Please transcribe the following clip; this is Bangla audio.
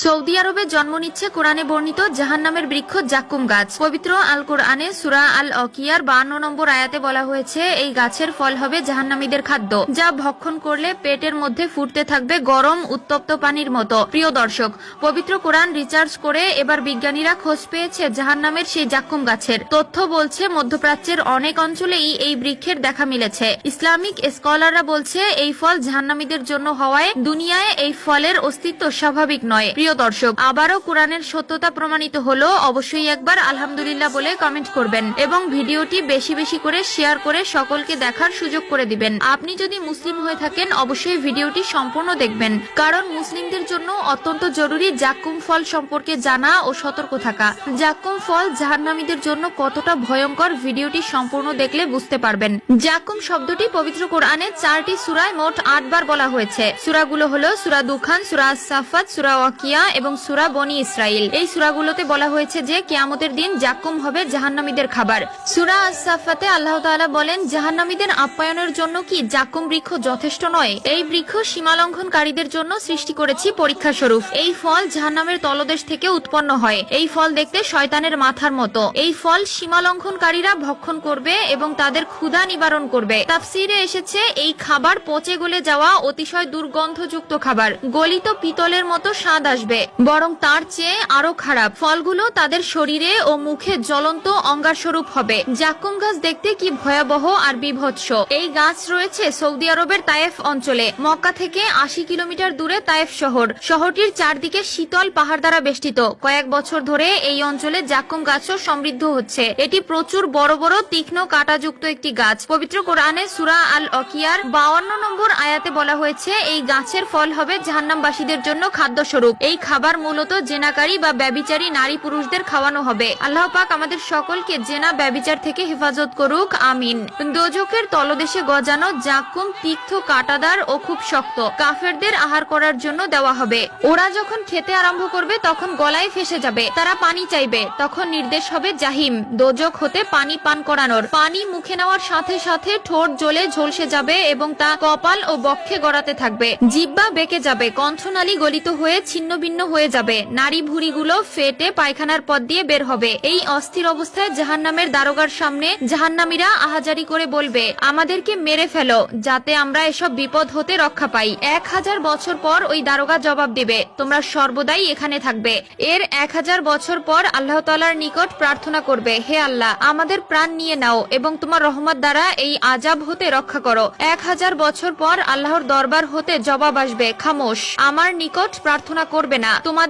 সৌদি আরবে জন্ম নিচ্ছে কোরআনে বর্ণিত জাহান্নামের বৃক্ষ জাক্কুম গাছ। পবিত্র আল কোরআনে সূরা আল অকিয়ার 52 নম্বর আয়াতে বলা হয়েছে, এই গাছের ফল হবে জাহান্নামীদের খাদ্য, যা ভক্ষণ করলে পেটের মধ্যে ফুটতে থাকবে গরম উত্তপ্ত পানির মতো। প্রিয় দর্শক, পবিত্র কোরআন রিসার্চ করে এবার বিজ্ঞানীরা খোঁজ পেয়েছে জাহান্নামের সেই জাক্কুম গাছের। তথ্য বলছে মধ্যপ্রাচ্যের অনেক অঞ্চলেই এই বৃক্ষের দেখা মিলেছে। ইসলামিক স্কলাররা বলছে এই ফল জাহান্নামীদের জন্য হওয়ায় দুনিয়ায় এই ফলের অস্তিত্ব স্বাভাবিক নয়। প্রিয় দর্শক, আবারও কোরআনের সত্যতা প্রমাণিত হলো। অবশ্যই একবার আলহামদুলিল্লাহ বলে কমেন্ট করবেন এবং ভিডিওটি বেশি বেশি করে শেয়ার করে সকলকে দেখার সুযোগ করে দিবেন। আপনি যদি মুসলিম হয়ে থাকেন অবশ্যই ভিডিওটি সম্পূর্ণ দেখবেন, কারণ মুসলিমদের জন্য অত্যন্ত জরুরি জাক্কুম ফল সম্পর্কে জানা ও সতর্ক থাকা। জাক্কুম ফল জাহান্নামীদের জন্য কতটা ভয়ঙ্কর ভিডিওটি সম্পূর্ণ দেখলে বুঝতে পারবেন। জাক্কুম শব্দটি পবিত্র কোরআনে 4টি সূরায় মোট 8 বার বলা হয়েছে। সূরাগুলো হলো সূরা দুখান, সূরা আস-সাফাত, সূরা ওয়াকিয়া এবং সূরা বনি ইসরাইল। এই সূরাগুলোতে বলা হয়েছে যে কিয়ামতের দিন জাক্কুম হবে জাহান্নামীদের খাবার। সূরা আস-সাফাতে আল্লাহ তাআলা বলেন, জাহান্নামীদের আপ্যায়নের জন্য কি জাক্কুম বৃক্ষ যথেষ্ট নয়? এই বৃক্ষ সীমালঙ্ঘনকারীদের জন্য সৃষ্টি করেছি পরীক্ষা স্বরূপ। এই ফল জাহান্নামের তলদেশ থেকে উৎপন্ন হয়। এই ফল দেখতে শয়তানের মাথার মতো। এই ফল সীমালঙ্ঘনকারীরা ভক্ষণ করবে এবং তাদের ক্ষুধা নিবারণ করবে। তাফসীরে এসেছে, এই খাবার পচে গলে যাওয়া অতিশয় দুর্গন্ধযুক্ত খাবার। গলিত পিতলের মতো স্বাদ আসবে, বরং তার চেয়ে আরো খারাপ। ফলগুলো তাদের শরীরে ও মুখে জ্বলন্ত অঙ্গার স্বরূপ হবে। জাক্কুম গাছ দেখতে কি ভয়াবহ আর বিভৎস। এই গাছ রয়েছে সৌদি আরবের তায়েফ অঞ্চলে। মক্কা থেকে 80 কিলোমিটার দূরে তায়েফ শহর। শহরটির চারদিকে শীতল পাহাড় দ্বারা বেষ্টিত। কয়েক বছর ধরে এই অঞ্চলে জাক্কুম গাছও সমৃদ্ধ হচ্ছে। এটি প্রচুর বড় বড় তীক্ষ্ণ কাঁটাযুক্ত একটি গাছ। পবিত্র কোরআনে সূরা আল অকিয়ার 52 নম্বর আয়াতে বলা হয়েছে, এই গাছের ফল হবে জাহান্নামবাসীদের জন্য খাদ্য স্বরূপ। এই খাবার মূলত জেনাকারী বা ব্যভিচারী নারী পুরুষদের খাওয়ানো হবে। আল্লাহ পাক আমাদের সকলকে জেনা ব্যভিচার থেকে হেফাজত করুক, আমিন। দোজখের তলদেশে গজানো জাক্কুম তীক্ষ্ণ কাঁটাদার ও খুব শক্ত। কাফেরদের আহার করার জন্য দেওয়া হবে। ওরা যখন খেতে আরম্ভ করবে তখন গলায় ফেসে যাবে। তারা পানি চাইবে, তখন নির্দেশ হবে জাহিম, দোজখ হতে পানি পান করানোর। পানি মুখে নেওয়ার সাথে সাথে ঠোঁট জ্বলে ঝলসে যাবে এবং তা কপাল ও বক্ষে গড়াতে থাকবে। জিহ্বা বেঁকে যাবে, কণ্ঠনালী গলিত হয়ে ছিন্ন ভিন্ন হয়ে যাবে। নারী ভুঁড়িগুলো ফেটে পায়খানার পথ দিয়ে বের হবে। এই অস্থির অবস্থায় জাহান্নামের দারোগার সামনে জাহান্নামীরা আহাজারি করে বলবে, আমাদেরকে মেরে ফেলো যাতে আমরা এসব বিপদ হতে রক্ষা পাই। 1000 বছর পর ওই দারোগা জবাব দেবে, তোমরা সর্বদাই এখানে থাকবে। এর 1000 বছর পর আল্লাহ তাআলার নিকট প্রার্থনা করবে, হে আল্লাহ, আমাদের প্রাণ নিয়ে নাও এবং তোমার রহমত দ্বারা এই আযাব হতে রক্ষা করো। 1000 বছর পর আল্লাহর দরবার হতে জবাব আসবে, খামোশ, আমার নিকট প্রার্থনা করবে না, তোমাদের